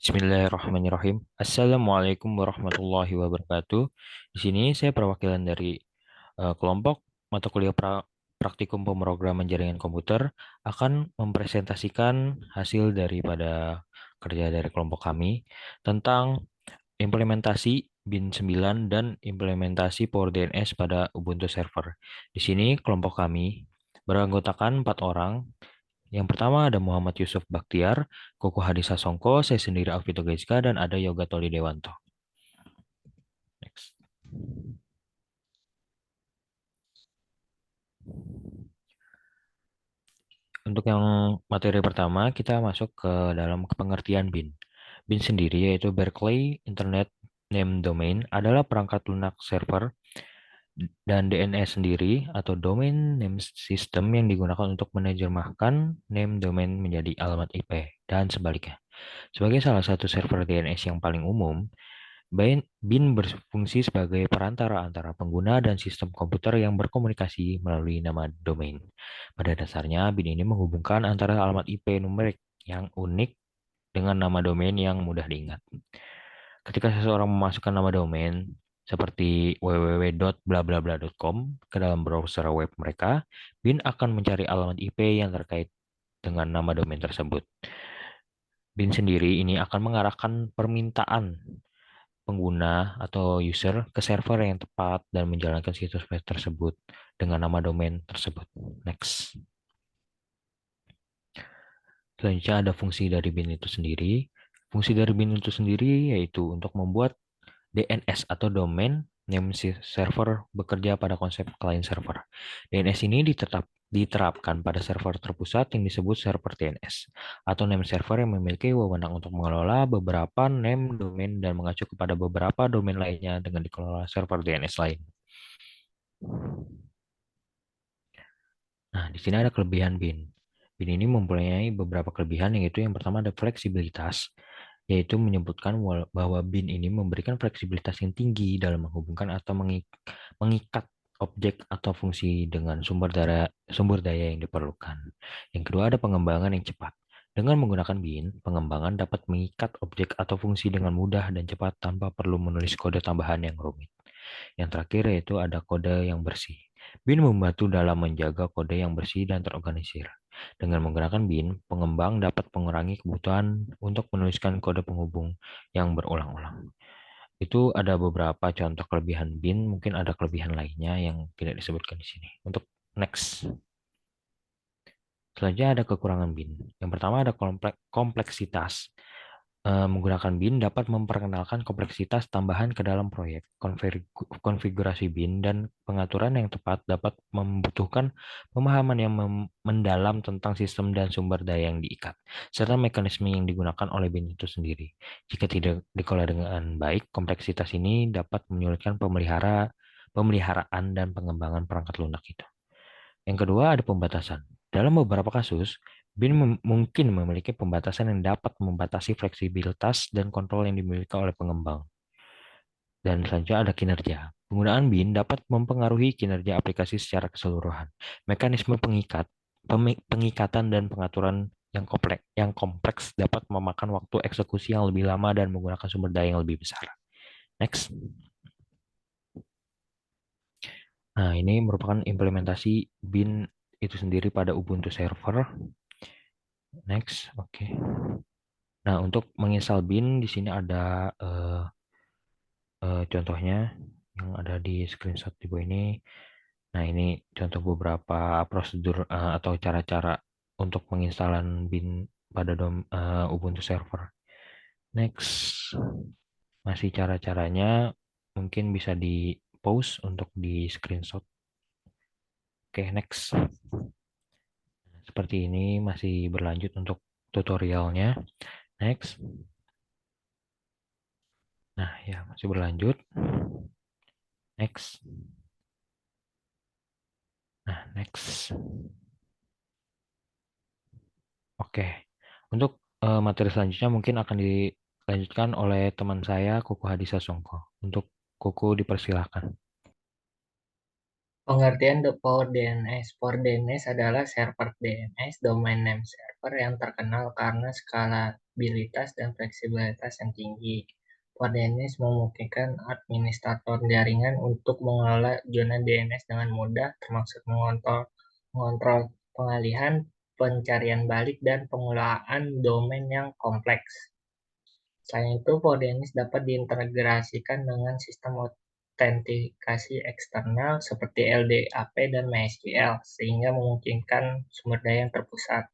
Bismillahirrahmanirrahim. Assalamualaikum warahmatullahi wabarakatuh. Di sini saya perwakilan dari kelompok mata kuliah praktikum pemrograman jaringan komputer akan mempresentasikan hasil daripada kerja dari kelompok kami tentang implementasi Bin 9 dan implementasi Power DNS pada Ubuntu Server. Di sini kelompok kami beranggotakan 4 orang. Yang pertama ada Muhammad Yusuf Baktiar, Koko Hadisa Songko, saya sendiri Alvito Gaiska, dan ada Yoga Toli Dewanto. Next. Untuk yang materi pertama, kita masuk ke dalam pengertian BIN. BIN sendiri yaitu Berkeley Internet Name Domain adalah perangkat lunak server dan DNS sendiri atau Domain Name System yang digunakan untuk menerjemahkan name domain menjadi alamat IP dan sebaliknya. Sebagai salah satu server DNS yang paling umum, BIN berfungsi sebagai perantara antara pengguna dan sistem komputer yang berkomunikasi melalui nama domain. Pada dasarnya, BIN ini menghubungkan antara alamat IP numerik yang unik dengan nama domain yang mudah diingat. Ketika seseorang memasukkan nama domain seperti www.blablabla.com ke dalam browser web mereka, BIN akan mencari alamat IP yang terkait dengan nama domain tersebut. BIN sendiri ini akan mengarahkan permintaan pengguna atau user ke server yang tepat dan menjalankan situs web tersebut dengan nama domain tersebut. Next. Selanjutnya ada fungsi dari bin itu sendiri. Fungsi dari bin itu sendiri yaitu untuk membuat DNS atau domain name server bekerja pada konsep client server. DNS ini diterapkan pada server terpusat yang disebut server DNS atau name server yang memiliki wewenang untuk mengelola beberapa name domain dan mengacu kepada beberapa domain lainnya dengan dikelola server DNS lain. Nah, di sini ada kelebihan BIN. BIN ini mempunyai beberapa kelebihan, yaitu yang pertama ada fleksibilitas, yaitu menyebutkan bahwa BIN ini memberikan fleksibilitas yang tinggi dalam menghubungkan atau mengikat objek atau fungsi dengan sumber daya yang diperlukan. Yang kedua ada pengembangan yang cepat. Dengan menggunakan BIN, pengembangan dapat mengikat objek atau fungsi dengan mudah dan cepat tanpa perlu menulis kode tambahan yang rumit. Yang terakhir yaitu ada kode yang bersih. BIN membantu dalam menjaga kode yang bersih dan terorganisir. Dengan menggunakan BIN, pengembang dapat mengurangi kebutuhan untuk menuliskan kode penghubung yang berulang-ulang. Itu ada beberapa contoh kelebihan BIN, mungkin ada kelebihan lainnya yang tidak disebutkan di sini. Untuk next. Selanjutnya ada kekurangan BIN. Yang pertama ada kompleksitas. Menggunakan BIN dapat memperkenalkan kompleksitas tambahan ke dalam proyek. Konfigurasi BIN dan pengaturan yang tepat dapat membutuhkan pemahaman yang mendalam tentang sistem dan sumber daya yang diikat, serta mekanisme yang digunakan oleh BIN itu sendiri. Jika tidak dikelola dengan baik, kompleksitas ini dapat menyulitkan pemeliharaan dan pengembangan perangkat lunak itu. Yang kedua ada pembatasan. Dalam beberapa kasus, BIN mungkin memiliki pembatasan yang dapat membatasi fleksibilitas dan kontrol yang dimiliki oleh pengembang. Dan selanjutnya ada kinerja. Penggunaan BIN dapat mempengaruhi kinerja aplikasi secara keseluruhan. Mekanisme pengikatan dan pengaturan yang kompleks dapat memakan waktu eksekusi yang lebih lama dan menggunakan sumber daya yang lebih besar. Next. Nah, ini merupakan implementasi BIN itu sendiri pada Ubuntu Server. Next, oke. Nah, untuk menginstal BIN di sini ada contohnya yang ada di screenshot di bawah ini. Nah, ini contoh beberapa prosedur atau cara-cara untuk menginstalan BIN pada Ubuntu Server. Next, masih cara-caranya mungkin bisa di pause untuk di screenshot. Oke, next. Seperti ini masih berlanjut untuk tutorialnya. Next. Nah, ya masih berlanjut. Next. Nah, next. Oke. Untuk materi selanjutnya mungkin akan dilanjutkan oleh teman saya, Kuku Hadisa Songko. Untuk Kuku dipersilahkan. Pengertian the Power DNS. Power DNS adalah server DNS, domain name server server yang terkenal karena skalabilitas dan fleksibilitas yang tinggi. Port DNS memungkinkan administrator jaringan untuk mengelola zona DNS dengan mudah, termasuk mengontrol pengalihan, pencarian balik, dan pengelolaan domain yang kompleks. Selain itu, Port DNS dapat diintegrasikan dengan sistem autentikasi eksternal seperti LDAP dan MySQL, sehingga memungkinkan sumber daya yang terpusat.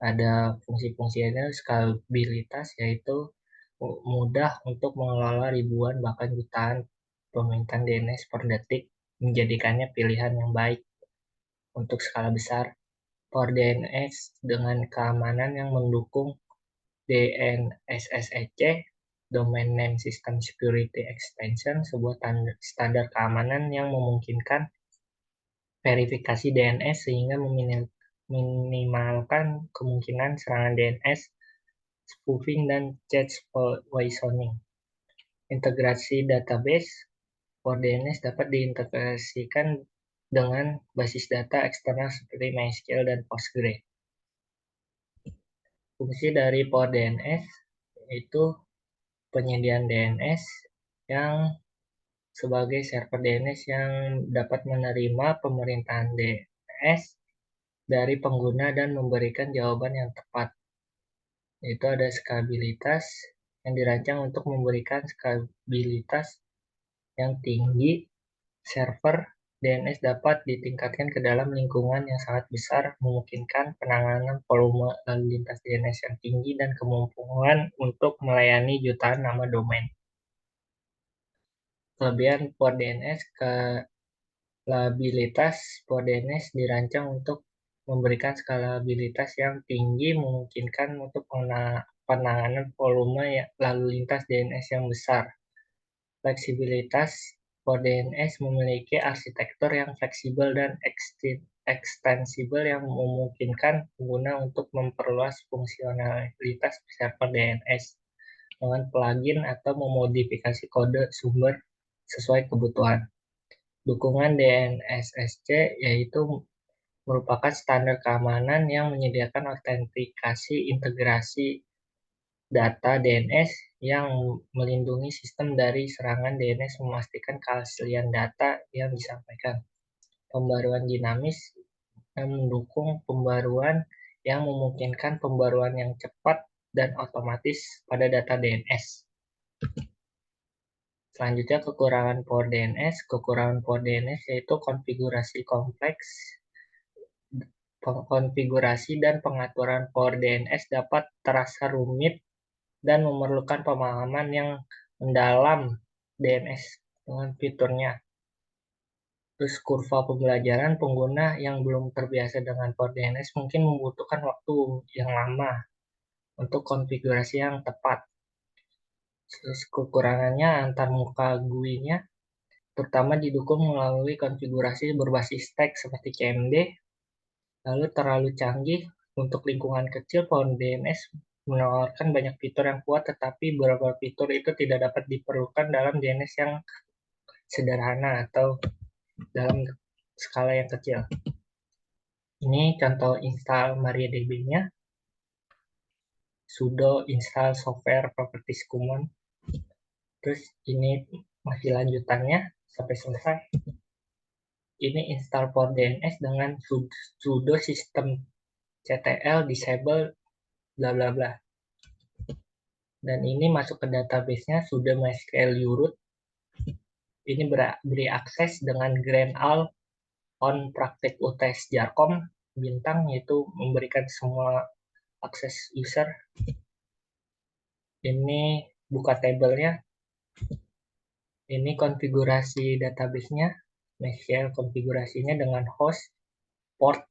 Ada fungsi-fungsinya skalabilitas, yaitu mudah untuk mengelola ribuan bahkan jutaan permintaan DNS per detik, menjadikannya pilihan yang baik untuk skala besar. Port DNS dengan keamanan yang mendukung DNSSEC, Domain Name System Security Extension, sebuah standar keamanan yang memungkinkan verifikasi DNS sehingga meminimalkan kemungkinan serangan DNS, spoofing, dan cache poisoning. Integrasi database, Port DNS dapat diintegrasikan dengan basis data eksternal seperti MySQL dan Postgre. Fungsi dari Port DNS yaitu penyediaan DNS yang sebagai server DNS yang dapat menerima pemerintahan DNS dari pengguna dan memberikan jawaban yang tepat. Itu ada skabilitas yang dirancang untuk memberikan skabilitas yang tinggi. Server DNS dapat ditingkatkan ke dalam lingkungan yang sangat besar, memungkinkan penanganan volume lalu lintas DNS yang tinggi dan kemampuan untuk melayani jutaan nama domain. Kelebihan Port DNS, skalabilitas Port DNS dirancang untuk memberikan skalabilitas yang tinggi, memungkinkan untuk penanganan volume lalu lintas DNS yang besar. Fleksibilitas, Port DNS memiliki arsitektur yang fleksibel dan ekstensibel yang memungkinkan pengguna untuk memperluas fungsionalitas server DNS dengan plugin atau memodifikasi kode sumber sesuai kebutuhan. Dukungan DNSSC yaitu merupakan standar keamanan yang menyediakan autentikasi integrasi data DNS yang melindungi sistem dari serangan DNS, memastikan keaslian data yang disampaikan. Pembaruan dinamis yang mendukung pembaruan yang memungkinkan pembaruan yang cepat dan otomatis pada data DNS. Selanjutnya, kekurangan Port DNS. Kekurangan Port DNS yaitu konfigurasi kompleks. Konfigurasi dan pengaturan Port DNS dapat terasa rumit dan memerlukan pemahaman yang mendalam DNS dengan fiturnya. Terus kurva pembelajaran pengguna yang belum terbiasa dengan Port DNS mungkin membutuhkan waktu yang lama untuk konfigurasi yang tepat. Terus kekurangannya antarmuka GUI-nya terutama didukung melalui konfigurasi berbasis teks seperti CMD, lalu terlalu canggih untuk lingkungan kecil. Port DNS menawarkan banyak fitur yang kuat, tetapi beberapa fitur itu tidak dapat diperlukan dalam DNS yang sederhana atau dalam skala yang kecil. Ini contoh install MariaDB-nya. Sudo install software properties common. Terus ini masih lanjutannya sampai selesai. Ini install Port DNS dengan sudo system ctl disable bla bla bla. Dan ini masuk ke database-nya sudo MySQL uroot. Ini beri akses dengan grant all on praktek UTS Jarkom bintang, yaitu memberikan semua akses user. Ini buka tabelnya. Ini konfigurasi database-nya. MySQL konfigurasinya dengan host, port,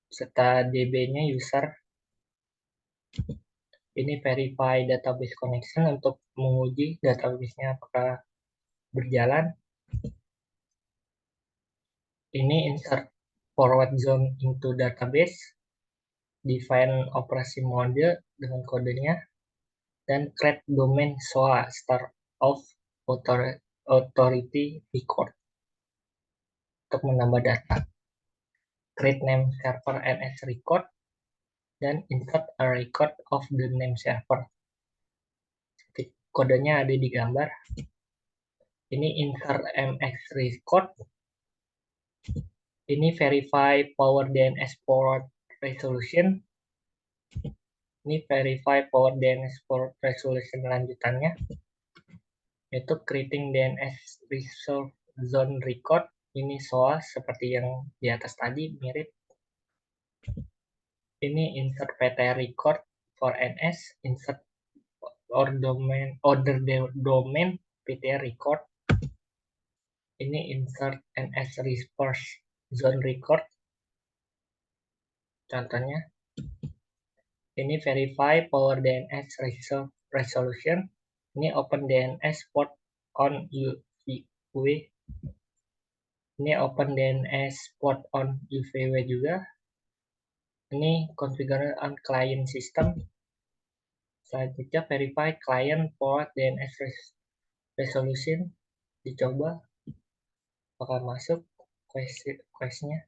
serta DB-nya user. Ini verify database connection untuk menguji database-nya apakah berjalan. Ini insert forward zone into database, define operasi mode dengan kodenya, dan create domain SOA start of authority record untuk menambah data. Create name server NS record dan insert a record of the name server. Kodenya ada di gambar. Ini insert mx record. Ini verify power DNS port resolution. Ini verify power DNS port resolution lanjutannya, yaitu creating DNS reserve zone record. Ini SOA seperti yang di atas tadi, mirip. Ini insert PT record for NS, insert order domain PT record. Ini insert NS reverse zone record. Contohnya, ini verify power DNS reserve resolution. Ini open DNS port on UVW. Ini open DNS port on UVW juga. Ini configure on client system. Selanjutnya verify client port DNS resolution. Dicoba bakal masuk quest-nya.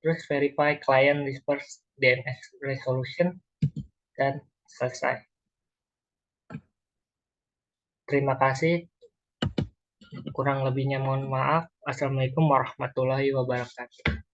Terus verify client disperse DNS resolution dan selesai. Terima kasih. Kurang lebihnya mohon maaf. Assalamualaikum warahmatullahi wabarakatuh.